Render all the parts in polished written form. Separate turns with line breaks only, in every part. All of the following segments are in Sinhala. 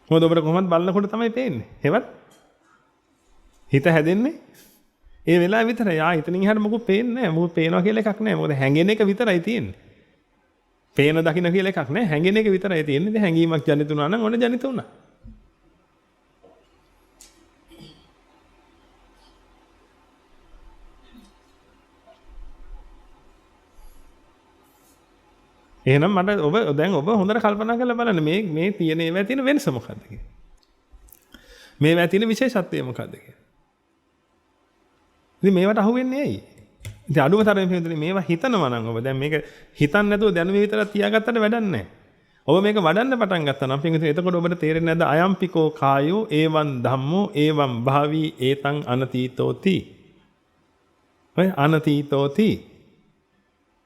මොකද ඔබට කොහොමද බලනකොට තමයි පේන්නේ. හෙවත් හිත හැදෙන්නේ ඒ වෙලාව විතරයි. එතනින් එහාට මොකද පේන්නේ නැහැ. මොකද පේනවා කියලා එකක් නැහැ. මොකද හැංගෙන එක විතරයි තියෙන්නේ. පේන දකින්න කියලා එකක් නැහැ. හැංගෙන එක විතරයි තියෙන්නේ. ඉතින් හැංගීමක් ජනිත වුණා නම් ඔන්න ජනිත වුණා. එහෙනම් මට ඔබ හොඳට කල්පනා කරලා බලන්න මේ තියෙන ඒවා තියෙන වෙනස මොකක්ද කියලා. මේවා තියෙන විශේෂත්වය මොකක්ද කියලා. ඉතින් මේවට අහු වෙන්නේ ඇයි? ඉතින් අඩුම තරමේ පිළිතුරේ මේවා හිතනවා නම් ඔබ දැන් මේක හිතන්නේ නැතුව දැනුමේ විතරක් තියාගත්තට වැඩක් නැහැ. ඔබ මේක වඩන්න පටන් ගත්තා නම් පිළිතුරේ එතකොට ඔබට තේරෙන්නේ නැද්ද අයම්පිකෝ කායෝ ඒවං ධම්මෝ ඒවං භාවී ඒතං අනතීතෝති. ඔය අනතීතෝති.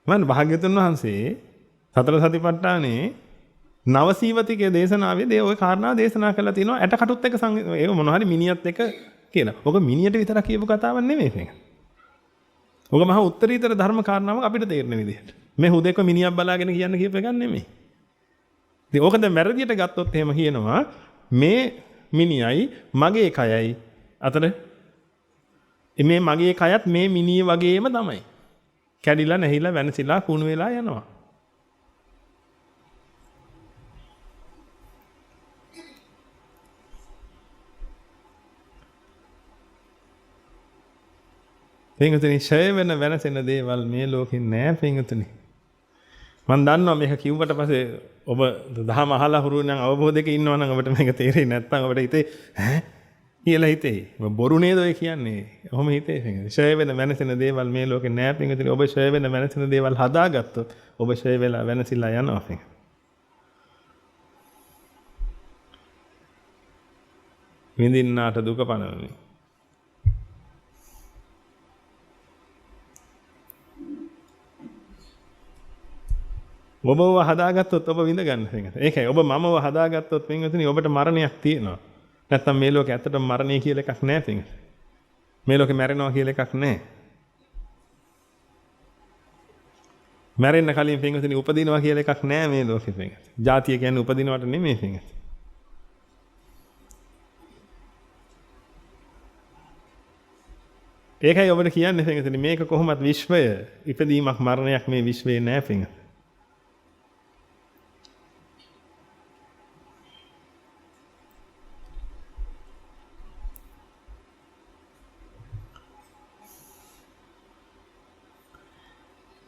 මම භාග්‍යතුන් වහන්සේ සතර සතිපට්ඨානේ නවසීවතිකේ දේශනාවේදී ওই කාරණා දේශනා කරලා තිනවා ඇටකටුත් එක ඒක මොනවා හරි මිනිහත් එක කියලා. ඔක මිනියට විතරක් කියපු කතාවක් නෙමෙයි මේක. ඔක මහා උත්තරීතර ධර්ම කාරණාවක් අපිට තේරෙන විදිහට. මේ හුදෙක මිනිහක් බලාගෙන කියන්න කියප එකක් නෙමෙයි. ඉතින් ඕක දැන් වැරදියට ගත්තොත් එහෙම කියනවා මේ මිනියයි මගේ කයයි අතර මේ මගේ කයත් මේ මිනිහ වගේම තමයි. කැඩිලා නැහිලා වෙනසිලා කුණු වෙලා යනවා. පින්වතුනි ෂය වෙන වෙනසෙන දේවල් මේ ලෝකේ නෑ පින්වතුනි. මම දන්නවා මේක කිව්වට පස්සේ ඔබ දහම අහලා හුරු නම් අවබෝධයක ඉන්නවා නම් ඔබට මේක තේරෙන්නේ නැත්නම් ඔබට හිතේ ඈ කියලා හිතේ. ඔබ බොරු නේද ඔය කියන්නේ? ඔහොම හිතේ පින්වතුනි. ෂය වෙන වෙනසෙන දේවල් මේ ලෝකේ නෑ පින්වතුනි. ඔබ ෂය වෙන වෙනසෙන දේවල් හදාගත්තොත් ඔබ ෂය වෙලා වෙනසිලා යනවා පින්වතුනි. විඳින්නාට දුක පනවන්නේ. ඔබව හදාගත්තොත් ඔබ විඳ ගන්න පින්වතුනි. ඒකයි ඔබ මමව හදාගත්තොත් පින්වතුනි ඔබට මරණයක් තියෙනවා. නැත්තම් මේ ලෝකේ ඇත්තටම මරණය කියලා එකක් නැහැ පින්වතුනි. මේ ලෝකේ මැරෙනවා කියලා එකක් නැහැ. මැරෙන්න කලින් පින්වතුනි උපදිනවා කියලා එකක් නැහැ මේ ලෝකේ පින්වතුනි. ජාතිය කියන්නේ උපදිනවට නෙමෙයි පින්වතුනි. ඒකයි ඔබට කියන්නේ පින්වතුනි මේක කොහොමත් විශ්වය ඉපදීමක් මරණයක් මේ විශ්වේ නැහැ පින්වතුනි.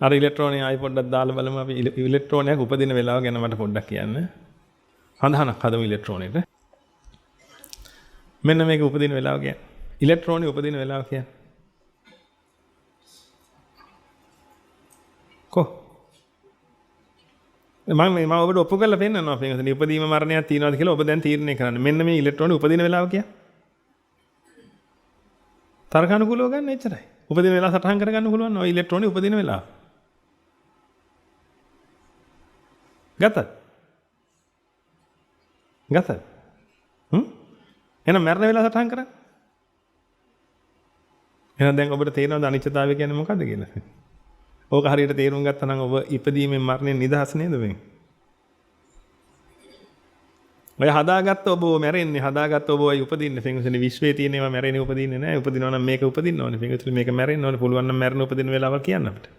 අර ඉලෙක්ට්‍රෝනය ආයි පොඩ්ඩක් දාලා බලමු අපි ඉලෙක්ට්‍රෝනයක් උපදින වෙලාව ගැන මට පොඩ්ඩක් කියන්න. හඳහනක් හදමු ඉලෙක්ට්‍රෝනෙට. මෙන්න මේක උපදින වෙලාව කියන්නේ. ඉලෙක්ට්‍රෝනය උපදින වෙලාව කියන්නේ. මම ඔබට ඔප්පු කරලා පෙන්නනවා පින්වතුනි උපදීම මරණයක් තියෙනවද කියලා ඔබ දැන් තීරණය කරන්න. මෙන්න මේ ඉලෙක්ට්‍රෝනය උපදින වෙලාව කියන්නේ. තර්කානුකූලව ගන්න එච්චරයි. උපදින වෙලාව සටහන් කරගන්න පුළුවන් ඔය ඉලෙක්ට්‍රෝනය උපදින වෙලාව. ගත්තද? එහෙනම් මරණ වෙලාව සටහන් කරන්න. එහෙනම් දැන් ඔබට තේරෙනවද අනිත්‍යතාවය කියන්නේ මොකද්ද කියලා? ඕක හරියට තේරුම් ගත්තා නම් ඔබ ඉපදීමෙන් මරණයෙන් නිදහස් නේද වෙන්නේ? ඔය හදාගත්ත ඔබ මැරෙන්නේ හදාගත්ත ඔබ ඔය උපදින්නේ පින්වතුනි විශ්වයේ තියෙන ඒවා මැරෙන්නේ උපදින්නේ නැහැ. උපදිනවා නම් මේක උපදින්න ඕනේ. පින්වතුනි මේක මැරෙන්න ඕනේ. පුළුවන් නම් මැරෙන උපදින වෙලාවල් කියන්න අපිට.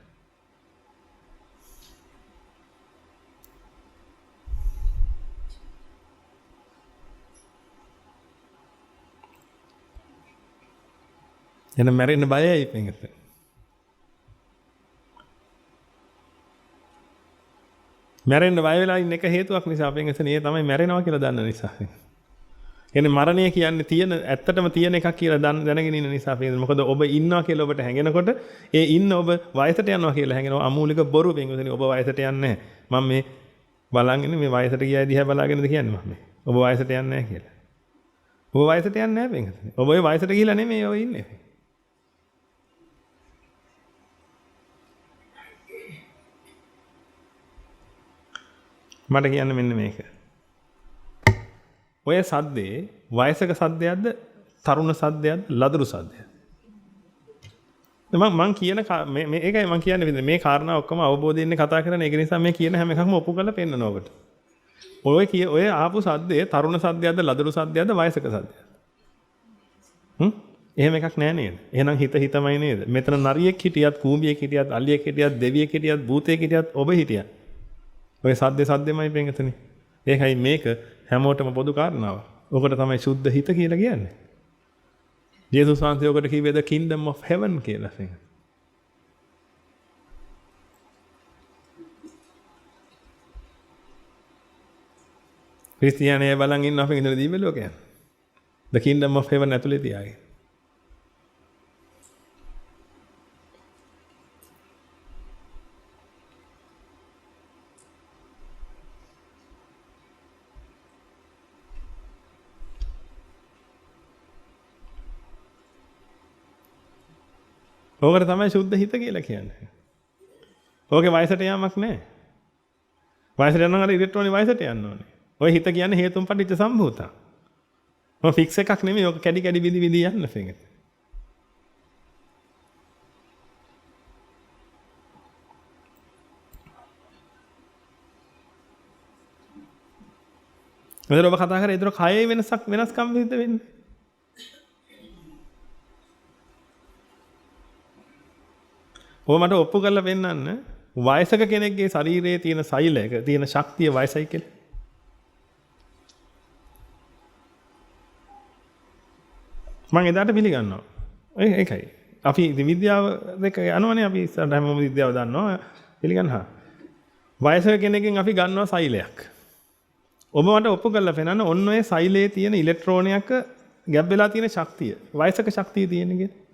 එන මැරෙන්න බයයි පින්වතුනි. මැරෙන්න බය වෙලා ඉන්න එක හේතුවක් නිසා පින්වතුනි ඒ තමයි මැරෙනවා කියලා දන්න නිසා. කියන්නේ මරණය කියන්නේ තියෙන ඇත්තටම තියෙන එකක් කියලා දැනගෙන ඉන්න නිසා පින්වතුනි. මොකද ඔබ ඉන්නවා කියලා ඔබට හැඟෙනකොට ඒ ඉන්න ඔබ වයසට යනවා කියලා හැඟෙනවා. අමූලික බොරු පින්වතුනි. ඔබ වයසට යන්නේ නැහැ. මම මේ බලන් ඉන්නේ මේ වයසට ගියා දිහා බලාගෙනද කියන්නේ මම මේ. ඔබ වයසට යන්නේ නැහැ කියලා. ඔබ වයසට යන්නේ නැහැ පින්වතුනි. ඔබ ඔය වයසට ගිහිලා නෙමෙයි ඔය ඉන්නේ. මට කියන්න මෙන්න මේක. ඔය සද්දේ වයසක සද්දයක්ද තරුණ සද්දයක්ද ලදරු සද්දයක්ද? මම කියන මේකයි මම කියන්නේ මේ කාරණා ඔක්කොම අවබෝධයෙන් කතා කරන එක නිසා මේ කියන හැම එකක්ම ඔප්පු කරලා පෙන්නනවා ඔබට. ඔය ආපු සද්දේ තරුණ සද්දයක්ද ලදරු සද්දයක්ද වයසක සද්දයක්ද? එහෙම එකක් නෑ නේද? එහෙනම් හිතමයි නේද? මෙතන නරියෙක් හිටියත්, කූඹියෙක් හිටියත්, අලියෙක් හිටියත්, දෙවියෙක් හිටියත්, භූතයෙක් හිටියත් ඔබ හිටියත්. ඔය සද්දෙමයි පෙන්ගතනේ. ඒකයි මේක හැමෝටම පොදු කාරණාවක්. ඔකට තමයි සුද්ධ හිත කියලා කියන්නේ. ජේසුස් වහන්සේ ඔකට කිව්වේ the kingdom of heaven කියලා පෙන්ගත. ක්‍රිස්තියානිය බලන් ඉන්න අපි ඉඳලා දීපේ ලෝකයන්. the kingdom of heaven ඇතුලේ තියාගෙන. ඕකට තමයි සුද්ධ හිත කියලා කියන්නේ. ඕකේ වයසට යාමක් නැහැ. වයසට යනවා නම් ඉලෙක්ට්‍රෝන වයසට යන්න ඕනේ. ඔය හිත කියන්නේ හේතුන් පටිච්ච සම්භූතා. ඔය ෆික්ස් එකක් නෙමෙයි. ඔක කැඩි කැඩි විදි විදි යන්න ෆෙඟට. මෙතන ඔබ කතා කරේ ඒතර කයේ වෙනස්කම් විදිහට වෙන්නේ. ඔබ මට ඔප්පු කරලා පෙන්නන්න වයසක කෙනෙක්ගේ ශරීරයේ තියෙන සෛලයක තියෙන ශක්තිය වයසයි කියලා. මම එදාට පිළිගන්නවා. ඒකයි. අපි විද්‍යාව දෙක යනවනේ අපි ඉස්සරහට හැමෝම විද්‍යාව දන්නවා. පිළිගන්නවා. වයසක කෙනෙක්ගෙන් අපි ගන්නවා සෛලයක්. ඔබ මට ඔප්පු කරලා පෙන්නන්න ඔන්න ඔය සෛලයේ තියෙන ඉලෙක්ට්‍රෝනයක ගැබ් වෙලා තියෙන ශක්තිය. වයසක ශක්තිය තියෙන කියලා.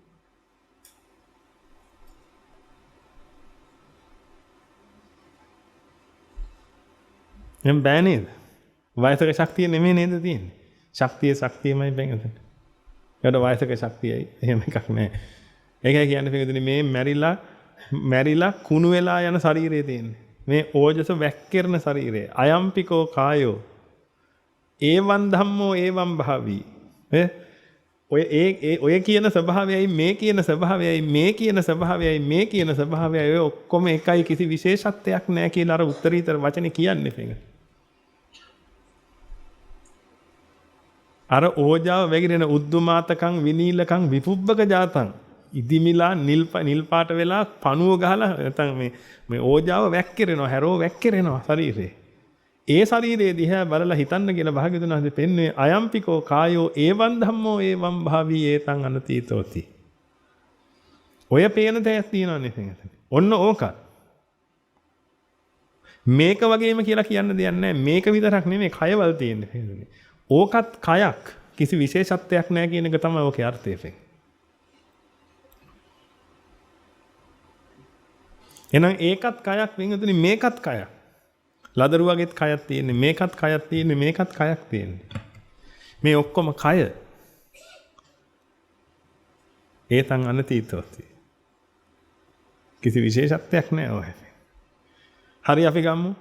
එම් බෑ නේද? වයසක ශක්තිය නෙමෙයි නේද තියෙන්නේ? ශක්තියමයි බැංගතන. ඒකට වයසක ශක්තියයි එහෙම එකක් නෑ. ඒකයි කියන්නේ පිටුදිනේ මේ මැරිලා කුණු වෙලා යන ශරීරය තියෙන්නේ. මේ ඕජස වැක්කිරන ශරීරය. අයම්පිකෝ කායෝ. ඒවං ධම්මෝ ඒවං භාවී. ඔය කියන ස්වභාවයයි මේ කියන ස්වභාවයයි මේ කියන ස්වභාවයයි මේ කියන ස්වභාවයයි ඔය ඔක්කොම එකයි කිසි විශේෂත්වයක් නෑ කියලා අර උත්තරීතර වචනේ කියන්නේ පිටු. අර ඕජාව වැగిරෙන උද්දුමාතකම් විනීලකම් විපුබ්බක ජාතං ඉදිමිලා නිල් පාට වෙලා පණුව ගහලා නැත්නම් මේ ඕජාව වැක්කිරෙනවා හැරෝ වැක්කිරෙනවා ශරීරේ. ඒ ශරීරයේ දිහා බලලා හිතන්න කියලා භාග්‍යවතුන් වහන්සේ පෙන්වන්නේ අයම්පිකෝ කායෝ ඒවං ධම්මෝ ඒවං භාවී ඒතං අනතීතෝති. ඔය පේන දෙයක් තියෙනවනේ එතන. ඔන්න ඕක. මේක වගේම කියලා කියන්න දෙයක් නැහැ. මේක විතරක් නෙමෙයි කයවල තියෙන්නේ. ඕකත් කයක් කිසි විශේෂත්වයක් නැහැ කියන එක තමයි ඕකේ අර්ථය වෙන්නේ. එහෙනම් ඒකත් කයක් වෙනතුනි මේකත් කයක්. ලදරුවගෙත් කයක් තියෙන්නේ මේකත් කයක් තියෙන්නේ මේකත් කයක් තියෙන්නේ. මේ ඔක්කොම කය. ඒතන් අනතීතෝති. කිසි විශේෂත්වයක් නැහැ ඔය. හරි අපි ගමු.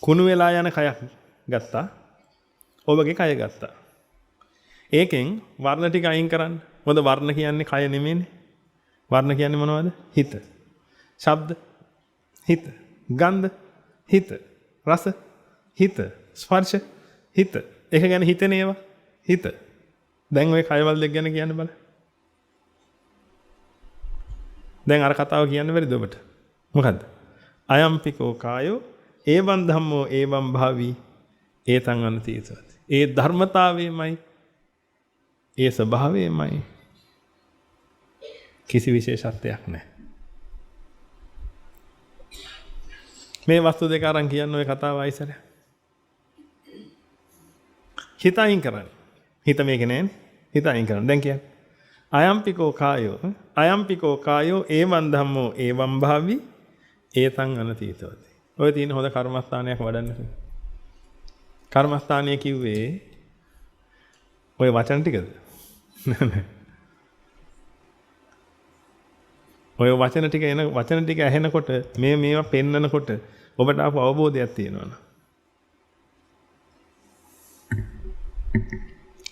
කුණු වෙලා යන කයක් ගත්තා. ඔබගේ කය ගත්තා. ඒකෙන් වර්ණ ටික අයින් කරන්න. මොකද වර්ණ කියන්නේ කය නෙමෙයිනේ. වර්ණ කියන්නේ මොනවද? හිත. ශබ්ද හිත. ගන්ධ හිත. රස හිත. ස්පර්ශ හිත. ඒක ගැන හිතනේ ඒවා. හිත. දැන් ඔය කයවල දෙක ගැන කියන්න බලන්න. දැන් අර කතාව කියන්න බැරිද ඔබට? මොකද්ද? අයම්පිකෝ කායෝ ඒවං ධම්මෝ ඒවං භාවී ඒතං අනතීතෝති. ඒ ධර්මතාවයමයි ඒ ස්වභාවයමයි කිසි විශේෂත්වයක් නැහැ. මේ වස්තු දෙක අරන් කියන්න ඔය කතාව ආයිසර. හිත අයින් කරන්න. හිත මේක නෑනේ. හිත අයින් කරන්න. දැන් කියන්නේ අයම්පිකෝ කායෝ ඒවං ධම්මෝ ඒවං භාවී ඒතං අනතීතෝති. ඔය තියෙන හොඳ කර්මස්ථානයක් වඩන්න. කර්මස්ථානය කිව්වේ ඔය වචන ටිකද? ඔය වචන ටික ඇහෙනකොට මේවා පෙන්නකොට ඔබට ආපු අවබෝධයක් තියෙනවනේ.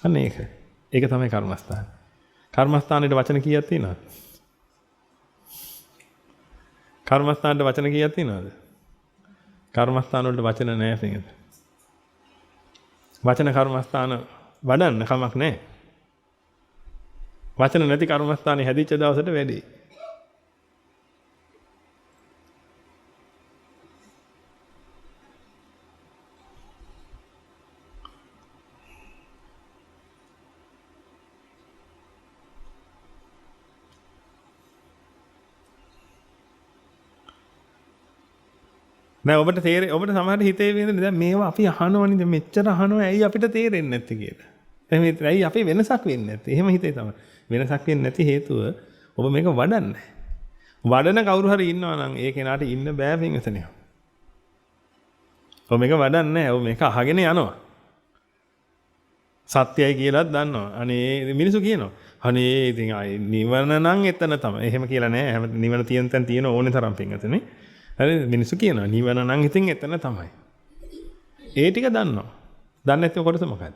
අන්න ඒක තමයි කර්මස්ථාන. කර්මස්ථානෙට වචන කීයක් තියෙනවද? කර්මස්ථානට වචන කීයක් තියෙනවද? කර්මස්ථාන වලට වචන නැහැ පින්වත. වචන කර්මස්ථාන වඩන්න කමක් නැහැ. වචන නැති කර්මස්ථානේ හැදිච්ච දවසට වැඩි. දැන් ඔබට සමහරට හිතේ වෙන්නේ දැන් මේවා අපි අහනවනේ මෙච්චර අහනවා ඇයි අපිට තේරෙන්නේ නැත්තේ කියලා. එහෙනම් ඇයි අපි වෙනසක් වෙන්නේ නැත්තේ? එහෙම හිතේ තමයි. වෙනසක් වෙන්නේ නැති හේතුව ඔබ මේක වඩන්නේ. වඩන කවුරු හරි ඉන්නවා නම් ඒ කෙනාට ඉන්න බෑ පින්වතනේ. ඔබ මේක වඩන්නේ නැහැ. ඔබ මේක අහගෙන යනවා. සත්‍යයි කියලාත් දන්නවා. අනේ මිනිස්සු කියනවා. අනේ ඉතින් නිවන නම් එතන තමයි. එහෙම කියලා නෑ. නිවන තියෙන තැන තියෙන ඕනේ තරම් පින්වතනේ. හරි මිනිස්සු කියනවා නිවන නම් ඉතින් එතන තමයි. ඒ ටික දන්නවා. දන්නේ නැති කොටස මොකද්ද?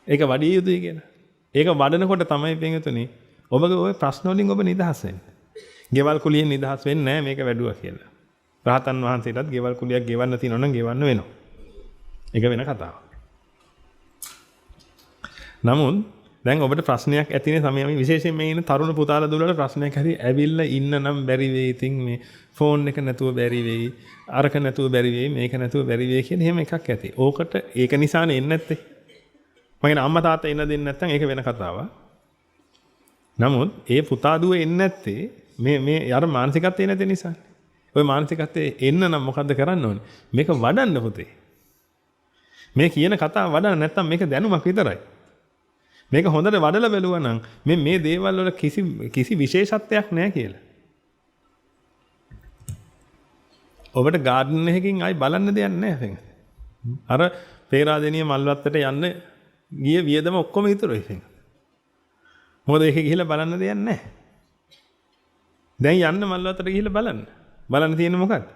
ඒක වඩිය යුතුයි කියන. ඒක වඩනකොට තමයි පින්වතුනි ඔබගේ ওই ප්‍රශ්න වලින් ඔබ නිදහස් වෙන්නේ. ගෙවල් කුලියෙන් නිදහස් වෙන්නේ නැහැ මේක වැඩුවා කියලා. රහතන් වහන්සේටත් ගෙවල් කුලියක් ගෙවන්න තියෙනවා නම් ගෙවන්න වෙනවා. ඒක වෙන කතාවක්. නමුත් දැන් ඔබට ප්‍රශ්නයක් ඇතිනේ සමයම විශේෂයෙන් මේ ඉන්න තරුණ පුතාලා දුවලට ප්‍රශ්නයක් හරි ඇවිල්ලා ඉන්න නම් බැරි වෙයි. ඉතින් මේ ෆෝන් එක නැතුව බැරි වෙයි. අරක නැතුව බැරි වෙයි. මේක නැතුව බැරි වෙයි කියන එහෙම එකක් ඇති. ඕකට ඒක නිසානේ එන්නේ නැත්තේ. මගේ අම්මා තාත්තා එන්න දෙන්නේ නැත්නම් ඒක වෙන කතාවක්. නමුත් ඒ පුතා දුව එන්නේ නැත්තේ මේ අර මානසිකත්වයේ නැති නිසා. ওই මානසිකත්වයේ එන්න නම් මොකද්ද කරන්න ඕනේ? මේක වඩන්න පුතේ. මේ කියන කතාව වඩන්න නැත්නම් මේක දැනුමක් විතරයි. මේක හොඳට වඩලා බැලුවා නම් මේ දේවල් වල කිසි විශේෂත්වයක් නැහැ කියලා. ඔබට ගාඩන් එකකින් ආයි බලන්න දෙයක් නැහැ. අර පේරාදෙනිය මල්වත්තට යන්න ගිය වියදම ඔක්කොම ඉතුරුයි ඒක. මොකද ඒක ගිහිල්ලා බලන්න දෙයක් නැහැ. දැන් යන්න මල්වත්තට ගිහිල්ලා බලන්න. බලන්න තියෙන්නේ මොකක්ද?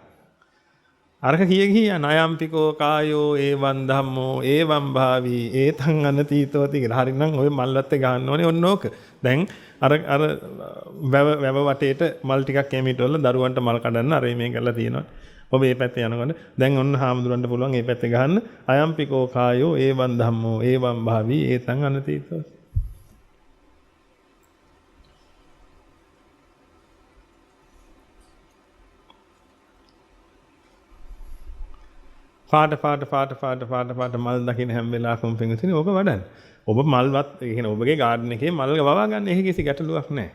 අරක කියන අයම්පිකෝ කායෝ ඒවං ධම්මෝ ඒවං භාවි ඒතං අනතීතෝති කියලා. හරිනම් ඔය මල්වත්තේ ගන්න ඕනේ ඔන්න ඕක. දැන් අර වැව වටේට මල් ටිකක් එමිටවල දරුවන්ට මල් කඩන්න අර මේ කරලා තියෙනවා. ඔබ මේ පැත්තේ යනකොට දැන් ඔන්න හාමුදුරන්ට පුළුවන් මේ පැත්තේ ගහන්න අයම්පිකෝ කායෝ ඒවං ධම්මෝ ඒවං භාවි ඒතං අනතීතෝති. පාට මල් දකින්න හැම වෙලාවකම පින්විතනේ ඕක වඩන්න. ඔබ මල්වත් ඒ කියන්නේ ඔබගේ ගාඩන් එකේ මල් වවා ගන්න ඒක කිසි ගැටලුවක් නැහැ.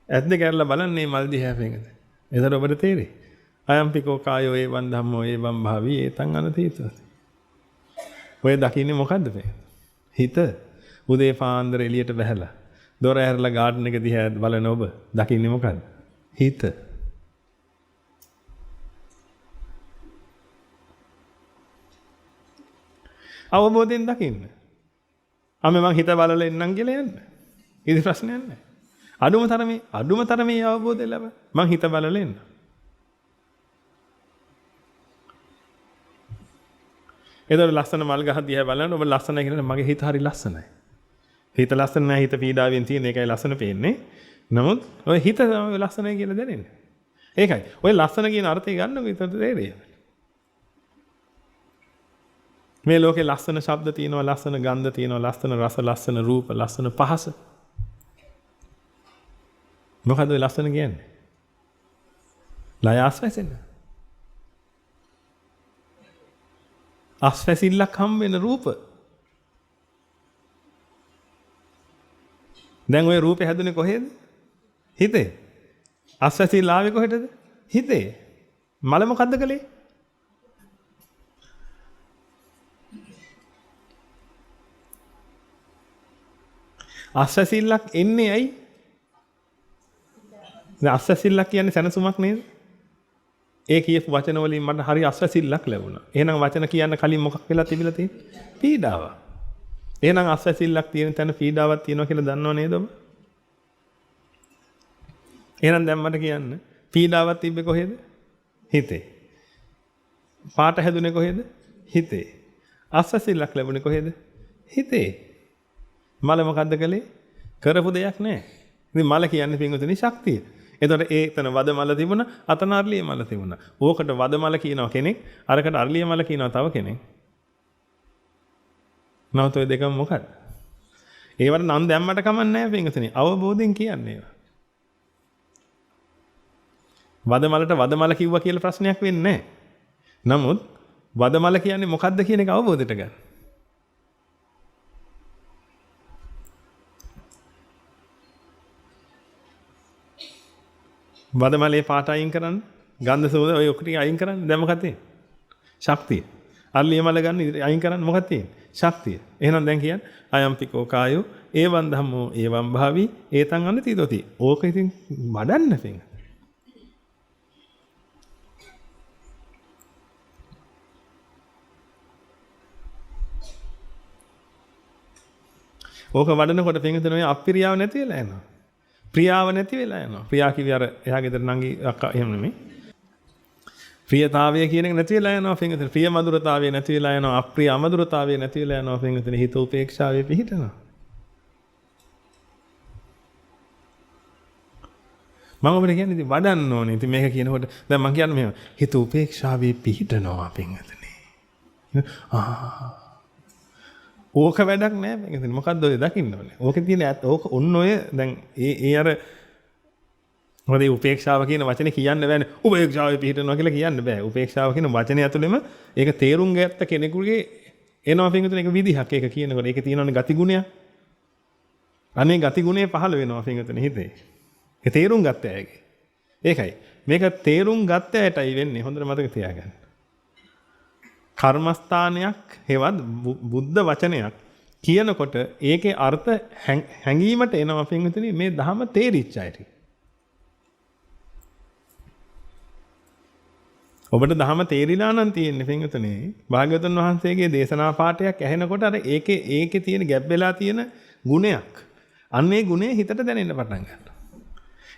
ඇද්ද කැරලා බලන්න මේ මල් දිහා පින්විත. එතකොට ඔබට තේරෙයි. අයම්පිකෝ කායෝ ඒවං ධම්මෝ ඒවං භාවි ඒතං අනතීතෝති. ඔය දකින්නේ මොකද්ද මේ? හිත උදේ පාන්දර එළියට බහැලා දොර ඇරලා ගාඩන් එක දිහා බලන ඔබ දකින්නේ මොකද්ද? හිත. අවබෝධයෙන් දකින්න. මම හිත බලලා එන්නම් කියලා යන්න. ඉතින් ප්‍රශ්නයක් නැහැ. අඩුම තරමේ අවබෝධය ලැබ. මං හිත බලලා එන්න. ඒතර ලස්සන මල් ගහ දිහා බලන ඔබ ලස්සනයි කියනකොට මගේ හිත හරි ලස්සනයි. හිත ලස්සන නැහැ හිත පීඩාවෙන් තියෙන එකයි ලස්සන පේන්නේ. නමුත් ඔය හිත තමයි ලස්සනයි කියලා දැනෙන්නේ. ඒකයි. ඔය ලස්සන කියන අර්ථය ගන්නකො විතර තේරෙයි. මේ ලෝකේ ලස්සන ශබ්ද තියෙනවා ලස්සන ගන්ධ තියෙනවා ලස්සන රස ලස්සන රූප ලස්සන පහස. මොකද ඔය ලස්සන කියන්නේ? ලය ආස්වැසෙන. ආස්වැසිල්ලක් හම් වෙන රූප. දැන් ඔය රූපේ හැදුනේ කොහෙද? හිතේ. ආස්වැසිල්ල ආවේ කොහෙටද? හිතේ. මල මොකද්ද කලේ? අස්වැසිල්ලක් එන්නේ ඇයි? දැන් අස්වැසිල්ලක් කියන්නේ සැනසුමක් නේද? ඒ කියපු වචන වලින් මට හරි අස්වැසිල්ලක් ලැබුණා. එහෙනම් වචන කියන්න කලින් මොකක් වෙලා තිබිලා තියෙන්නේ? පීඩාවක්. එහෙනම් අස්වැසිල්ලක් තියෙන තැන පීඩාවක් තියෙනවා කියලා දන්නව නේද ඔබ? එහෙනම් දැන් මට කියන්න පීඩාවක් තිබ්බේ කොහෙද? හිතේ. පාට හැදුනේ කොහෙද? හිතේ. අස්වැසිල්ලක් ලැබුණේ කොහෙද? හිතේ. මල මොකද්ද කලේ? කරපු දෙයක් නෑ. ඉතින් මල කියන්නේ පින්වතුනි ශක්තිය. එතකොට එතන වද මල තිබුණා, අතන අර්ලිය මල තිබුණා. ඕකට වද මල කියනවා කෙනෙක්, අරකට අර්ලිය මල කියනවා තව කෙනෙක්. නමුත් ඔය දෙකම මොකක්ද? ඒවට නම් දැම්මට කමක් නැහැ පින්වතුනි. අවබෝධයෙන් කියන්නේ ඒවා. වද මලට වද මල කිව්වා කියලා ප්‍රශ්නයක් වෙන්නේ නැහැ. නමුත් වද මල කියන්නේ මොකක්ද කියන එක අවබෝධයට ගන්න. වද මලේ පාට අයින් කරන්න, ගන්ධ සුවඳ ඔය ඔක්කොම අයින් කරන්න. දැන් මොකක්ද තියෙන්නේ? ශක්තිය. අල්ලිය මල ගන්න අයින් කරන්න මොකක්ද තියෙන්නේ? ශක්තිය. එහෙනම් දැන් කියන්නේ අයම්පිකෝ කායෝ ඒවං ධම්මෝ ඒවං භාවි ඒතං අනතිතෝති. ඕක ඉතින් වඩන්න පින්. ඕක වඩනකොට පින්විතන ඔය අප්‍රියාව නැති වෙලා යනවා. ප්‍රියාව නැති වෙලා යනවා. ප්‍රියා කිව්වේ අර එහා ගෙදර නංගි අක්කා එහෙම නෙමෙයි. ප්‍රියතාවය කියන එක නැති වෙලා යනවා පින්විතන. ප්‍රිය මధుරතාවය නැති වෙලා යනවා. අප්‍රිය අමధుරතාවය නැති වෙලා යනවා පින්විතන. හිත උපේක්ෂාවේ පිහිටනවා. මම ඔබට කියන්නේ ඉතින් වඩන්න ඕනේ. ඉතින් මේක කියනකොට දැන් මම කියන්නේ මෙහෙම. හිත උපේක්ෂාවේ පිහිටනවා පින්විතනේ. ඕක වැඩක් නෑ මේකෙන්. මොකද්ද ඔය දකින්න ඕනේ. ඕකේ තියෙන ඕක ඔන්න ඔය දැන් ඒ අර මොකද උපේක්ෂාව කියන වචනේ කියන්න බෑනේ. උපේක්ෂාවේ පිහිටනවා කියලා කියන්න බෑ. උපේක්ෂාව කියන වචනේ ඇතුළෙම ඒක තේරුම් ගත්ත කෙනෙකුගේ එනවා පින්විතනේ ඒක විදිහක්. ඒක කියනකොට ඒකේ තියෙනවනේ ගතිගුණයක්. අනේ ගතිගුණේ පහළ වෙනවා පින්විතනේ හිතේ. ඒ තේරුම් ගත්ත අයගේ. ඒකයි. මේක තේරුම් ගත්ත අයටයි වෙන්නේ. හොඳට මතක තියාගන්න. කර්මස්ථානයක් හෙවත් බුද්ධ වචනයක් කියනකොට ඒකේ අර්ථ හැඟීමට එනවා පින්විතනි මේ ධහම තේරිච්ච අයට. ඔබට ධහම තේරිලා නම් තියෙන්නේ පින්විතනි භාග්‍යවතුන් වහන්සේගේ දේශනා පාඨයක් ඇහෙනකොට අර ඒකේ තියෙන ගැප් වෙලා තියෙන ගුණයක්. අන්න ඒ ගුණය හිතට දැනෙන්න පටන් ගන්නවා.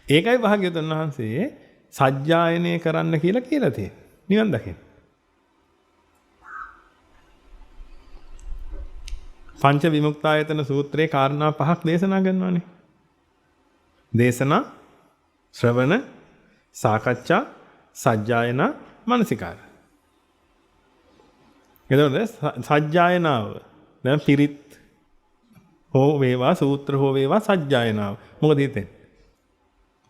ඒකයි භාග්‍යවතුන් වහන්සේ සජ්ජායනය කරන්න කියලා තියෙන්නේ. නිවන් දකින්න. පංච විමුක්තායතන සූත්‍රයේ කාරණා පහක් දේශනා කරනවානේ. දේශනා, ශ්‍රවණ, සාකච්ඡා, සජ්ජායනා, මනසිකාර. එතකොට සජ්ජායනාව දැන් පිරිත් හෝ වේවා සූත්‍ර හෝ වේවා සජ්ජායනාව. මොකද හිතෙන්නේ?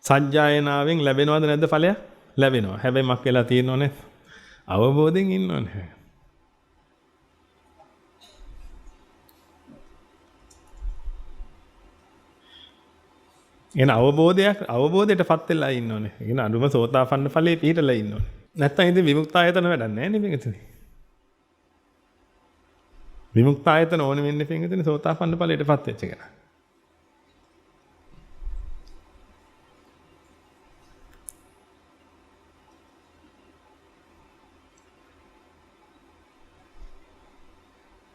සජ්ජායනාවෙන් ලැබෙනවද නැද්ද ඵලයක්? ලැබෙනවා. හැබැයි මක් වෙලා තියෙනවනේ අවබෝධයෙන් ඉන්නවනේ. එන අවබෝධයටපත් වෙලා ඉන්න ඕනේ. එන අනුම සෝතාපන්න ඵලයේ පිහිටලා ඉන්න ඕනේ. නැත්තම් ඉතින් විමුක්තායතන වැඩක් නැහැ නේ මේකෙතනේ. විමුක්තායතන ඕනේ වෙන්නේ පින්විතනේ සෝතාපන්න ඵලයටපත් වෙච්ච කෙනා.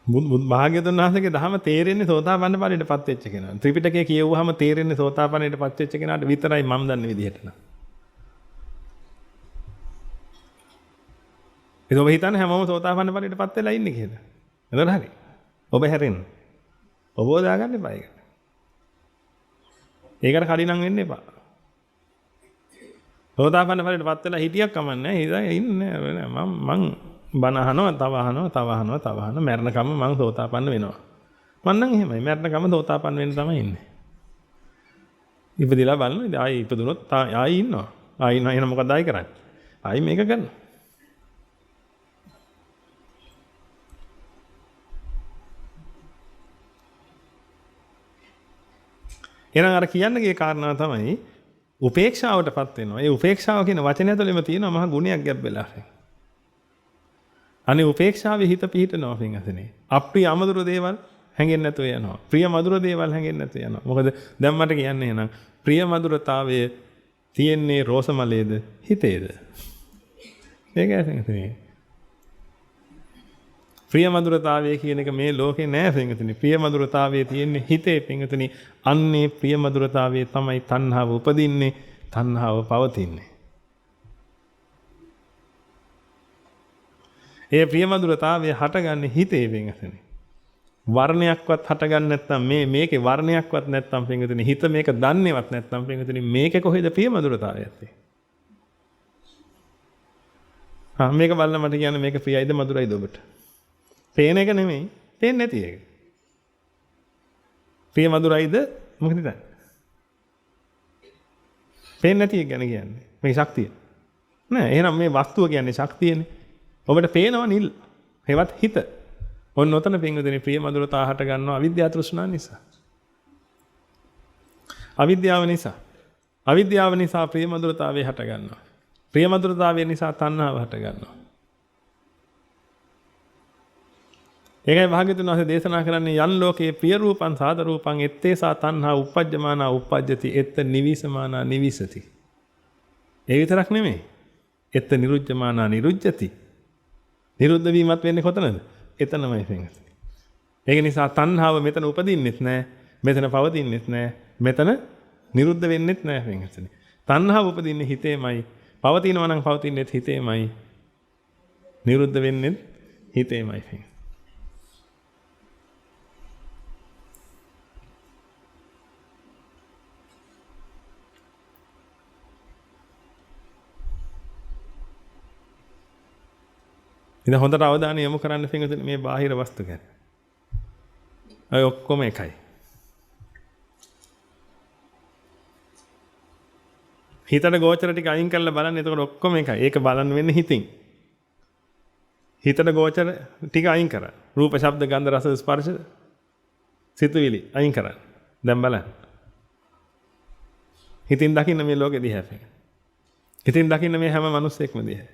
භාග්‍යවතුන් වහන්සේගේ ධහම තේරෙන්නේ සෝතාපන්න ඵලයටපත් වෙච්ච කෙනා. ත්‍රිපිටකය කියවුවාම තේරෙන්නේ සෝතාපන්නයටපත් වෙච්ච කෙනාට විතරයි මම දන්න විදිහට නම්. ඒක ඔබ හිතන්නේ හැමෝම සෝතාපන්න ඵලයටපත් වෙලා ඉන්නේ කියලා. එතකොට හරි. ඔබ හැරෙන්න. ඔබ දාගන්න එපා ඒකට. ඒකට කඩිනම් වෙන්න එපා. සෝතාපන්න ඵලයටපත් වෙලා හිටියක් කමන්නේ. හිතා ඉන්නේ මං බණ අහනවා තව අහනවා මරණකම මං සෝතාපන්න වෙනවා. මං නම් එහෙමයි මරණකම සෝතාපන්න වෙන්න තමයි ඉන්නේ. ඉපදිලා බලන්න ඉතින් ආයි ඉපදුනොත් ආයි ඉන්නවා. ආයි නෑ මොකද ආයි කරන්නේ? ආයි මේක කරනවා. එහෙනම් අර කියන්නගේ කාරණාව තමයි උපේක්ෂාවටපත් වෙනවා. ඒ උපේක්ෂාව කියන වචනය ඇතුළෙම තියෙනවා මහා ගුණයක් ගැබ් වෙලා. අනේ උපේක්ෂාවේ හිත පිහිටනවා පින්වතුනි. අප්‍රිය අමధుර දේවල් හැංගෙන්නේ නැතුව යනවා. ප්‍රිය මధుර දේවල් හැංගෙන්නේ නැතුව යනවා. මොකද දැන් මට කියන්නේ එහෙනම් ප්‍රිය මధుරතාවය තියෙන්නේ රෝසමලේද හිතේද? ඒකයි පින්වතුනි. ප්‍රිය මధుරතාවය කියන එක මේ ලෝකේ නෑ පින්වතුනි. ප්‍රිය මధుරතාවයේ තියෙන්නේ හිතේ පින්වතුනි. අන්නේ ප්‍රිය මధుරතාවයේ තමයි තණ්හාව උපදින්නේ, තණ්හාව පවතින්නේ. ඒ ප්‍රිය මధుරතාවය හටගන්නේ හිතේ පින්වතුනි. වර්ණයක්වත් හටගන්නේ නැත්නම් මේකේ වර්ණයක්වත් නැත්නම් පින්විතනි හිත මේක දන්නේවත් නැත්නම් පින්විතනි මේකේ කොහෙද ප්‍රියමధుරතාවය ඇත්තේ? මේක බලලා මට කියන්න මේක ප්‍රියයිද මధుරයිද ඔබට? පේන එක නෙමෙයි, පේන්නේ නැති එක. ප්‍රිය මధుරයිද මොකද හිතන්නේ? පේන්නේ නැති එක ගැන කියන්නේ. මේ ශක්තිය. නෑ එහෙනම් මේ වස්තුව කියන්නේ ශක්තියනේ. ඔබට පේනව නිල්. ඒවත් හිත. ඔන්න ඔතන පින්වදිනේ ප්‍රිය මధుරතාව හට ගන්නවා අවිද්‍යාව තෘෂ්ණාව නිසා. අවිද්‍යාව නිසා. අවිද්‍යාව නිසා ප්‍රිය මధుරතාවය හට ගන්නවා. ප්‍රිය මధుරතාවය නිසා තණ්හාව හට ගන්නවා. ඒකයි භාග්‍යවතුන් වහන්සේ දේශනා කරන්නේ යන් ලෝකේ ප්‍රිය රූපං සාද රූපං එත්තේසා තණ්හා uppajjamana uppajjati එත්ත නිවිසමානා නිවිසති. ඒ විතරක් නෙමෙයි. එත්ත නිරුජ්ජමානා නිරුජ්ජති. නිරුද්ධ වීමත් වෙන්නේ කොතනද? එතනමයි වෙන්නේ. ඒක නිසා තණ්හාව මෙතන උපදින්නෙත් නැහැ. මෙතන පවතින්නෙත් නැහැ. මෙතන නිරුද්ධ වෙන්නෙත් නැහැ වෙන්නේ. තණ්හාව උපදින්නේ හිතේමයි. පවතිනවා නම් පවතින්නෙත් හිතේමයි. නිරුද්ධ වෙන්නෙත් හිතේමයි වෙන්නේ. ඉතින් හොඳට අවධානය යොමු කරන්න පින්වතුනි මේ බාහිර වස්තු ගැන. අය ඔක්කොම එකයි. හිතට ගෝචර ටික අයින් කරලා බලන්න එතකොට ඔක්කොම එකයි. ඒක බලන්න වෙන්නේ හිතින්. හිතට ගෝචර ටික අයින් කරන්න. රූප, ශබ්ද, ගන්ධ, රස, ස්පර්ශ, සිතුවිලි අයින් කරන්න. දැන් බලන්න. හිතින් දකින්න මේ ලෝකෙ දිහා. හිතින් දකින්න මේ හැම මිනිස්සෙක්ම දිහා.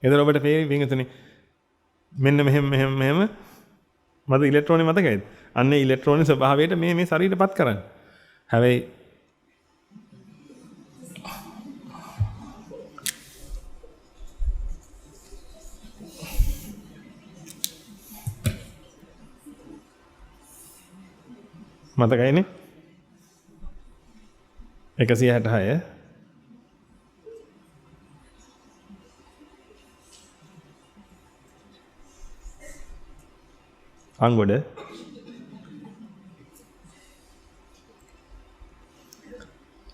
එතන ඔබට පේවි පින්වතුනි මෙන්න මෙහෙම මත ඉලෙක්ට්‍රෝනේ මතකයිද? අන්න ඒ ඉලෙක්ට්‍රෝනේ ස්වභාවයට මේ ශරීරයටපත් කරන්නේ. හැබැයි මතකයිනේ 166 අංගොඩ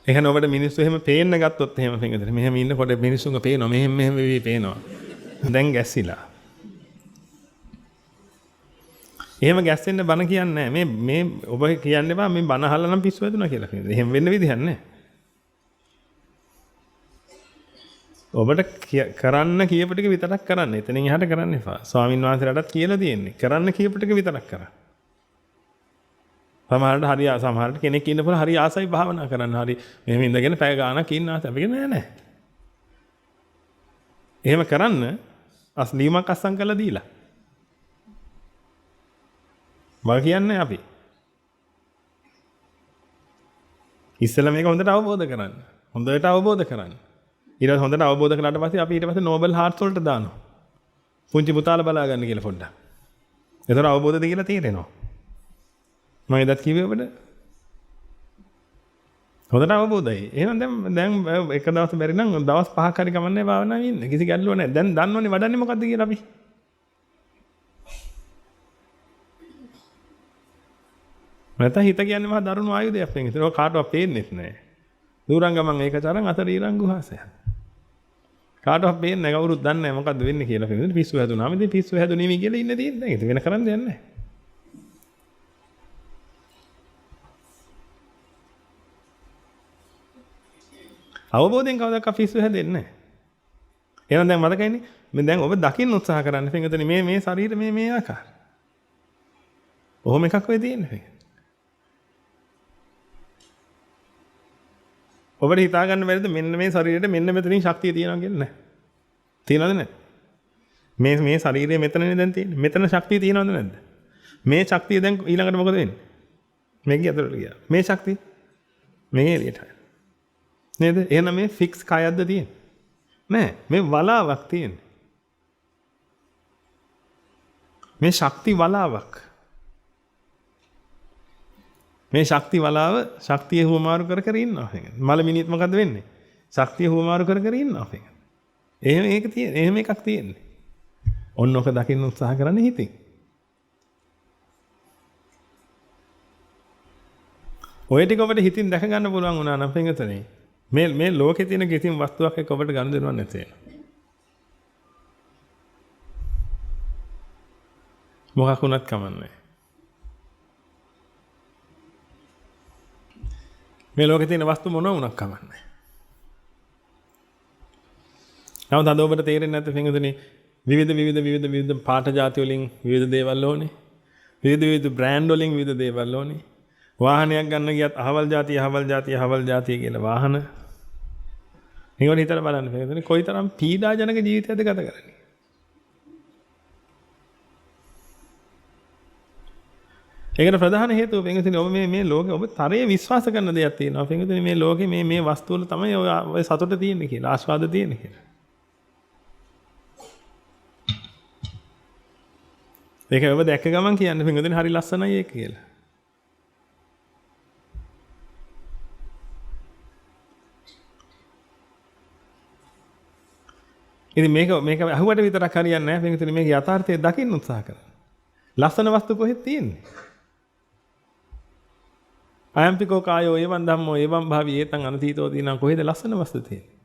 එහෙනම් ඔබට මිනිස්සු එහෙම පේන්න ගත්තොත් එහෙම පින්වතුනි මෙහෙම ඉන්නකොට මිනිස්සුන්ව පේනවා මෙහෙම වෙවි පේනවා දැන් ගැස්සිලා එහෙම ගැස්සෙන්න බන කියන්නේ නැහැ මේ ඔබ කියන්නේ බා මේ බන අහලා නම් පිස්සු වැදුනා කියලා පින්වතුනි එහෙම වෙන්න විදිහක් නැහැ ඔබට කරන්න කියපු ටික විතරක් කරන්න. එතනින් එහාට කරන්න එපා. ස්වාමින් වහන්සේලාටත් කියලා තියෙන්නේ. කරන්න කියපු ටික විතරක් කරන්න. සමහරට කෙනෙක් ඉන්නකොට හරි ආසයි භාවනා කරන්න. හරි මෙහෙම ඉඳගෙන පැය ගාණක් ඉන්න ආසයි. අපි කියන්නේ නෑ. එහෙම කරන්න ලියුමක් අස්සම් කරලා දීලා. මම කියන්නේ අපි. ඉස්සෙල්ලා මේක හොඳට අවබෝධ කරගන්න. හොඳට අවබෝධ කරගන්න. ඊට හොඳට අවබෝධ කළාට පස්සේ අපි ඊට පස්සේ නෝබල් හાર્ට්ස් වලට දානවා. පුංචි පුතාලා බලා ගන්න කියලා පොඩ්ඩක්. ඒතර අවබෝධද කියලා තේරෙනවා. මම එදත් කිව්වේ ඔබට. හොඳට අවබෝධයි. එහෙනම් දැන් එක දවස් බැරි නම් දවස් 5ක් හරි ගමන්නේ භාවනාවේ ඉන්න. කිසි ගැටලුවක් නැහැ. දැන් දන්නවනේ වඩන්නේ මොකද්ද කියලා අපි. නැත්නම් හිත කියන්නේ මහා දරුණු ආයුධයක් වෙන. ඒක කාටවත් පේන්නේත් නැහැ. දුරංගමං ඒක තරම් අතර ඊරං ගුහාසය. කාටවත් පේන්නේ නැහැ කවුරුත් දන්නේ නැහැ මොකද්ද වෙන්නේ කියලා පිළිදෙන පිස්සු හැදුනාම ඉතින් පිස්සු හැදුනේ මේ කියලා ඉන්න තියෙන්නේ. ඒක වෙන කරන්න දෙයක් නැහැ. අවබෝධයෙන් කවදාවත් පිස්සු හැදෙන්නේ නැහැ. එහෙනම් දැන් මතකයිනේ මේ දැන් ඔබ දකින්න උත්සාහ කරන්න පින්වතුනි මේ ශරීර මේ ආකාර. ඔහොම එකක් වෙයි තියෙන්නේ. ඔබට හිතා ගන්න බැරිද මෙන්න මේ ශරීරෙට මෙන්න මෙතනින් ශක්තිය තියෙනවා කියලා නැහැ. තියනවද නැද්ද? මේ ශරීරයේ මෙතනනේ දැන් තියෙන්නේ. මෙතන ශක්තිය තියෙනවද නැද්ද? මේ ශක්තිය දැන් ඊළඟට මොකද වෙන්නේ? මේකේ ඇතුළට ගියා. මේ ශක්තිය මේ එළියට. නේද? එහෙනම් මේ ෆික්ස් කයක්ද තියෙන්නේ? නෑ. මේ වලාවක් තියෙන්නේ. මේ ශක්ති වලාවක්. මේ ශක්ති වලාව ශක්තිය හුවමාරු කර ඉන්නවා. මලමිනිත් මොකද වෙන්නේ? ශක්තිය හුවමාරු කර ඉන්නවා. එහෙම ඒක තියෙන. එහෙම එකක් තියෙන්නේ. ඔන්න ඔක දකින්න උත්සාහ කරන්න හිතින්. ඔය ටික ඔබට හිතින් දැක ගන්න පුළුවන් වුණා නම් පින්වතුනි මේ ලෝකේ තියෙන කිසිම වස්තුවක් එක්ක ඔබට ගනුදෙනුවක් නැති වෙනවා. මොකක් වුණත් කමන්නේ. මේ ලෝකේ තියෙන වස්තු මොනවා වුණත් කමන්නේ. නමුත් අද ඔබට තේරෙන්නේ නැත්නම් පින්වතුනි විවිධ පාට જાති වලින් විවිධ දේවල් ඕනේ. විවිධ බ්‍රෑන්ඩ් වලින් විවිධ දේවල් ඕනේ. වාහනයක් ගන්න ගියත් අහවල් જાතිය කියලා වාහන. මේවට හිතලා බලන්න පින්වතුනි කොයිතරම් පීඩාජනක ජීවිතයක්ද ගත කරන්නේ. ඒකට ප්‍රධාන හේතුව පින්වතුනි ඔබ මේ ලෝකේ ඔබ තරයේ විශ්වාස කරන දෙයක් තියෙනවා. පින්වතුනි මේ ලෝකේ මේ වස්තු වල තමයි ඔය සතුට තියෙන්නේ කියලා, ආස්වාද තියෙන්නේ කියලා. ඒක ඔබ දැක්ක ගමන් කියන්නේ පින්වතුනි හරි ලස්සනයි ඒක කියලා. ඉතින් මේක අහුවට විතරක් හරියන්නේ නැහැ පින්වතුනි මේක යථාර්ථය දකින්න උත්සාහ කරන්න. ලස්සන වස්තු කොහෙද තියෙන්නේ? අයම්පිකෝ කායෝ එවං ධම්මෝ එවං භාවි ඒතං අනතීතෝ දිනං කොහෙද ලස්සන වස්තු තියෙන්නේ?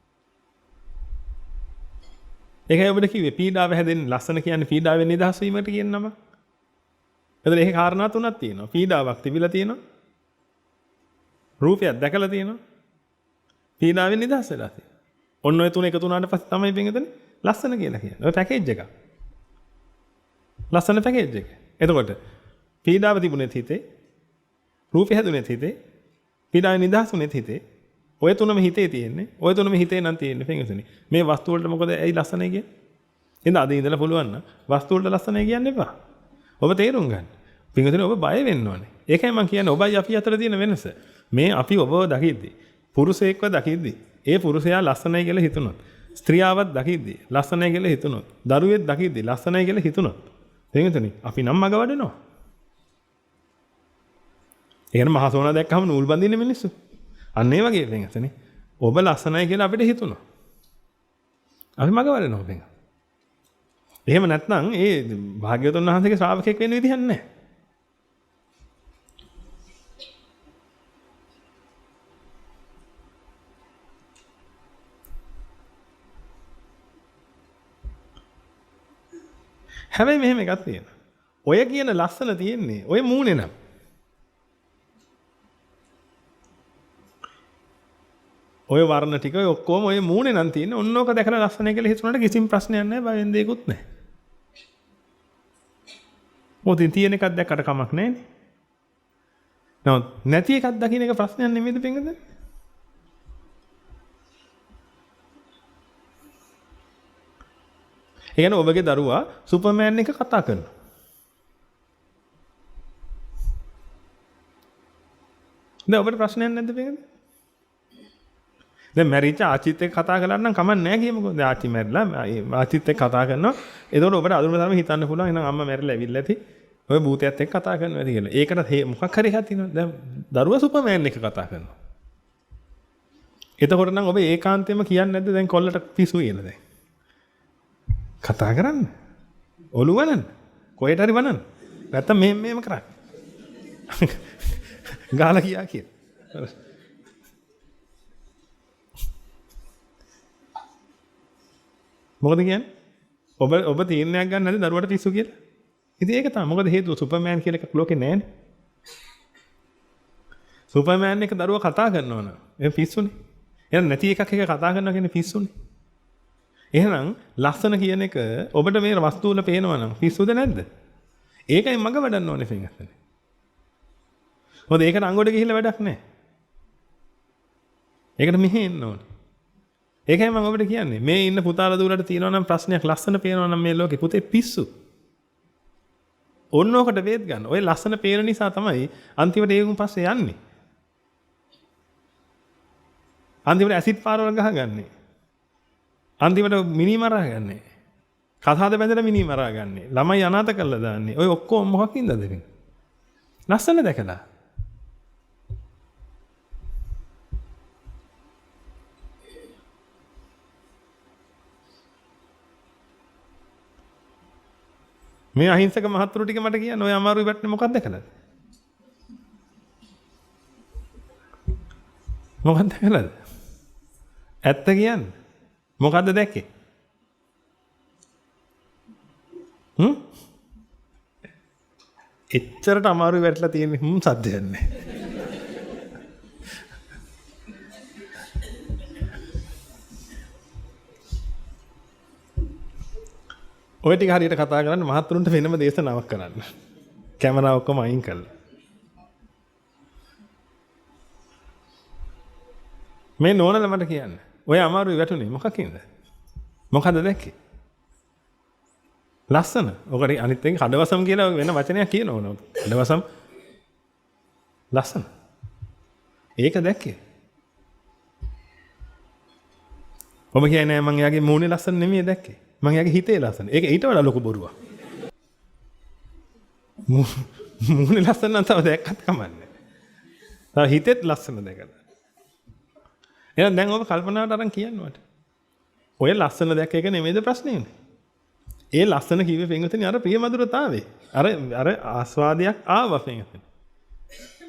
ඒකයි ඔබට කිව්වේ පීඩාව හැදෙන්නේ ලස්සන කියන්නේ පීඩාවෙන් නිදහස් වීමට කියන නම. එතන ඒකේ කාරණා තුනක් තියෙනවා. පීඩාවක් තිබිලා තියෙනවා. රූපයක් දැකලා තියෙනවා. පීඩාවෙන් නිදහස් වෙලා තියෙනවා. ඔන්න ඔය තුන එකතු වුණාට පස්සේ තමයි පින්වතුනි ලස්සන කියලා කියන්නේ. ඔය පැකේජ් එක. ලස්සන පැකේජ් එක. එතකොට පීඩාව තිබුණෙත් හිතේ රූපය හැදුනෙත් හිතේ පීඩාවෙන් නිදහස් වුණෙත් හිතේ ඔය තුනම හිතේ තියෙන්නේ. ඔය තුනම හිතේ නම් තියෙන්නේ පින්වතුනි. මේ වස්තු වලට මොකද ඇයි ලස්සනයි කියන්නේ? එහෙනම් අද ඉඳලා පුළුවන් නම් වස්තු වලට ලස්සනයි කියන්න එපා. ඔබ තේරුම් ගන්න. පින්වතුනි ඔබ බය වෙන්න ඕනේ. ඒකයි මම කියන්නේ ඔබයි අපි අතර තියෙන වෙනස. මේ අපි ඔබව දකිද්දි පුරුෂයෙක්ව දකිද්දි ඒ පුරුෂයා ලස්සනයි කියලා හිතුනොත් ස්ත්‍රියාවක් දකිද්දි ලස්සනයි කියලා හිතුනොත් දරුවෙක් දකිද්දි ලස්සනයි කියලා හිතුනොත් පින්වතුනි අපි නම් මග වඩනවා. ඒ කියන්නේ මහා සෝනා දැක්කම නූල් බඳින්න මිනිස්සු. අන්න ඒ වගේ පින්වතුනි ඔබ ලස්සනයි කියලා අපිට හිතුණා. අපි මග වඩනවා පින්වතුනි. එහෙම නැත්නම් ඒ භාග්‍යවතුන් වහන්සේගේ ශ්‍රාවකෙක් වෙන්න විදිහක් නැහැ. හැබැයි මෙහෙම එකක් තියෙනවා. ඔය කියන ලස්සන තියෙන්නේ ඔය මූණේ නම්. ඔය වර්ණ ටික ඔය ඔක්කොම ඔය මූණේ නම් තියෙන්නේ. ඔන්නෝක දැකලා ලස්සනයි කියලා හිතුණාට කිසිම ප්‍රශ්නයක් නැහැ. බය වෙන දෙයක්වත් නැහැ. මොකද තියෙන එකක් දැක්කට කමක් නැහැනේ. නමුත් නැති එකක් දකින්න එක ප්‍රශ්නයක් නෙමෙයිද පින්වතුනි? ඒ කියන්නේ ඔබගේ දරුවා සුපර්මෑන් එක කතා කරනවා. දැන් ඔබට ප්‍රශ්නයක් නැද්ද පින්වතුනි? දැන් මැරිච්ච ආච්චිත් එක්ක කතා කරලා නම් කමක් නැහැ කියමුකෝ. දැන් ආච්චි මැරිලා ආච්චිත් එක්ක කතා කරනවා. ඒතකොට ඔබට අඳුරම තරම හිතන්න පුළුවන් එහෙනම් අම්මා මැරිලා ඇවිල්ලා ඇති. ඔය භූතයත් එක්ක කතා කරනවා ඇති කියලා. ඒකට මොකක් හරි එකක් තියෙනවා. දැන් දරුවා සුපර්මෑන් එක කතා කරනවා. එතකොට නම් ඔබ ඒකාන්තයෙන්ම කියන්නේ නැද්ද දැන් කොල්ලට පිස්සු කියලා දැන්? කතා කරන්න. ඔලු වනන්න. කොහෙට හරි වනන්න. නැත්තම් මෙහෙම කරන්න. ගාලා කියා කියන. මොකද කියන්නේ? ඔබ තීරණයක් ගන්න නැද්ද දරුවට පිස්සු කියලා? ඉතින් ඒක තමයි. මොකද හේතුව සුපර්මෑන් කියලා එකක් ලෝකේ නැහැනේ. සුපර්මෑන් එක දරුවා කතා කරනවා නම් ඒ පිස්සුනේ. එහෙනම් නැති එකක් එක කතා කරනවා කියන්නේ පිස්සුනේ. එහෙනම් ලස්සන කියන එක ඔබට මේ වස්තු වල පේනවා නම් පිස්සුද නැද්ද? ඒකයි මග වඩන්න ඕනේ පින්වත්නි. මොකද ඒකට අංගොඩ ගිහිල්ලා වැඩක් නැහැ. ඒකට මෙහෙ එන්න ඕනේ. ඒකයි මම ඔබට කියන්නේ මේ ඉන්න පුතාලා දුවලට තියෙනවා නම් ප්‍රශ්නයක් ලස්සන පේනවා නම් මේ ලෝකේ පුතේ පිස්සු. ඕනෝකට වේද ගන්න. ඔය ලස්සන පේන නිසා තමයි අන්තිමට ඒකුන් පස්සේ යන්නේ. අන්තිමට ඇසිඩ් පාරවල් ගහගන්නේ. අන්තිමට මිනි මරා ගන්නේ. කතාද බැඳලා මිනි මරා ගන්නේ. ළමයි අනාථ කරලා දාන්නේ. ඔය ඔක්කොම මොකකින්ද දෙන්නේ? ලස්සන දැකලා. මේ අහිංසක මහත්තුරු ටික මට කියන්න ඔය අමාරුයි වැටෙන්නේ මොකක්ද දැකලාද? මොකක්ද දැකලාද? ඇත්ත කියන්නේ. මොකද්ද දැක්කේ? එච්චරට අමාරු වැටලා තියෙන සද්දයක් නැහැ. ඔය ටික හරියට කතා කරන්න මහත්තුරුන්ට වෙනම දේශනාවක් කරන්න. කැමරාව ඔක්කොම අයින් කරලා. මේ නෝනල මට කියන්න. ඔය අමාරුයි වැටුනේ මොකකින්ද? මොකද්ද දැක්කේ? ලස්සන. ඔකට අනිත් එක කඩවසම් කියලා වෙන වචනයක් කියන ඕන. කඩවසම් ලස්සන. ඒක දැක්කේ. ඔබ කියන්නේ මම එයාගේ මූණේ ලස්සන නෙමෙයි දැක්කේ. මම එයාගේ හිතේ ලස්සන. ඒක ඊට වඩා ලොකු බොරුවක්. මූණේ ලස්සන නම් තව දැක්කත් කමන්නේ. තව හිතෙත් ලස්සන දැකලා. එහෙනම් දැන් ඔබ කල්පනාවට අරන් කියන්න මට. ඔය ලස්සන දැක්ක එක නෙමෙයිද ප්‍රශ්නේ උනේ. ඒ ලස්සන කිව්වේ පින්වතුනි අර ප්‍රියමధుරතාවේ. අර ආස්වාදයක් ආවා පින්වතුනි.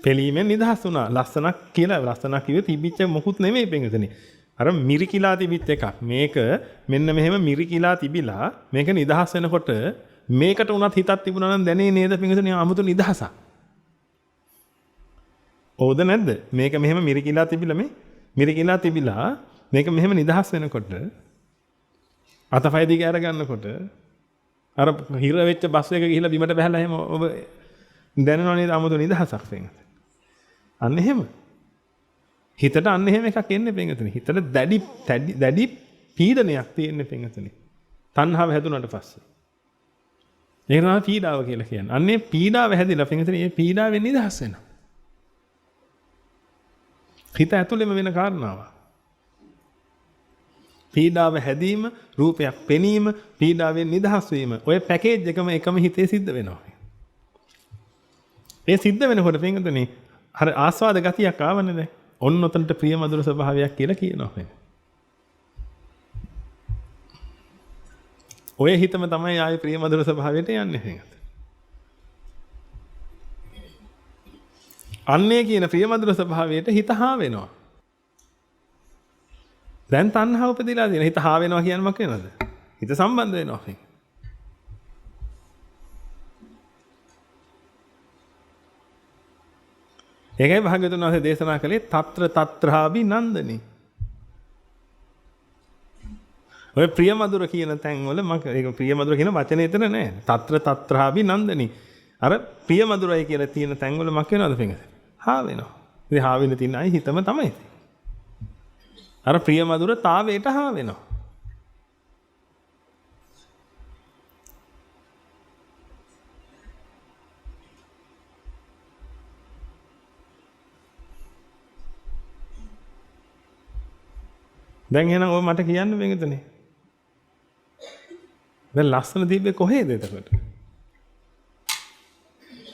පෙලීමෙන් නිදහස් වුණා. ලස්සනක් කියලා ලස්සනක් කිව්වේ තිබිච්ච මොකුත් නෙමෙයි පින්වතුනි. අර මිරිකිලා තිබිච්ච එකක්. මේක මෙන්න මෙහෙම මිරිකිලා තිබිලා මේක නිදහස් වෙනකොට මේකට උනත් හිතක් තිබුණා නම් දැනේ නේද පින්වතුනි 아무තු නිදහසක්. ඕද නැද්ද? මේක මෙහෙම මිරිකිලා තිබිලා මේක මෙහෙම නිදහස් වෙනකොට අතපය දිග අර ගන්නකොට අර හිර වෙච්ච බස් එක ගිහිල්ලා බිමට බහැලා එහෙම ඔබ දැනනව නේද 아무තු නිදහසක් වෙන්නේ. අන්න එහෙම. හිතට අන්න එහෙම එකක් එන්නේ පින්වතුනි. හිතට දැඩි පීඩනයක් තියෙන්නේ පින්වතුනි. තණ්හාව හැදුනට පස්සේ. ඒක තමයි පීඩාව කියලා කියන්නේ. අන්නේ පීඩාව හැදිලා පින්වතුනි මේ පීඩාවෙන් නිදහස් වෙනවා. හිත ඇතුළෙම වෙන කාරණාවක්. පීඩාව හැදීම, රූපයක් පෙනීම, පීඩාවෙන් නිදහස් වීම. ඔය පැකේජ් එකම හිතේ සිද්ධ වෙනවා. ඒ සිද්ධ වෙනකොට පින්වතුනි අර ආස්වාද ගතියක් ආවනේ දැන්. ඔන්න ඔතනට ප්‍රියමధుර ස්වභාවයක් කියලා කියනවා. ඔය හිතම තමයි ආයේ ප්‍රියමధుර ස්වභාවයට යන්නේ පින්වතුනි. අන්නේ කියන ප්‍රියමధుර ස්වභාවයට හිත හා වෙනවා. දැන් තණ්හාව උපදිලා තියෙන. හිත හා වෙනවා කියන්නේ මොකක් වෙනවද? හිත සම්බන්ධ වෙනවා. ඒකයි භාග්‍යවතුන් වහන්සේ දේශනා කළේ తත්‍ර తත්‍රාභි නන්දනි. ඔය ප්‍රියමధుර කියන තැන් වල ඒක ප්‍රියමధుර කියන වචනේ එතන නෑ. తත්‍ර తත්‍රාභි නන්දනි. අර ප්‍රියමధుරයි කියලා තියෙන තැන් වල මොකක් වෙනවද පින්වතුනි? හා වෙනවා. ඉතින් හා වෙන තින් ආයි හිතම තමයි. අර ප්‍රියමధుරතාවයට හා වෙනවා. දැන් එහෙනම් ඔය මට කියන්න වෙන්නේ. දැන් ලස්සන තිබ්බේ කොහෙද එතකොට?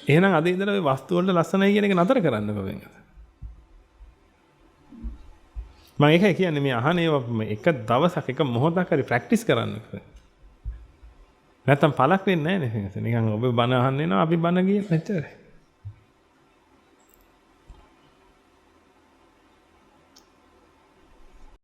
එහෙනම් අද ඉඳලා ඔය වස්තු වලට ලස්සනයි කියන එක නතර කරන්න බෑ. මම ඒකයි කියන්නේ මේ අහනේ එක දවසක් එක මොහොතක් හරි ප්‍රැක්ටිස් කරන්න. නැත්තම් පළක් වෙන්නේ නැහැ නේ. නිකන් ඔබ බණ අහන්න එනවා අපි බණ කියන මෙච්චරයි.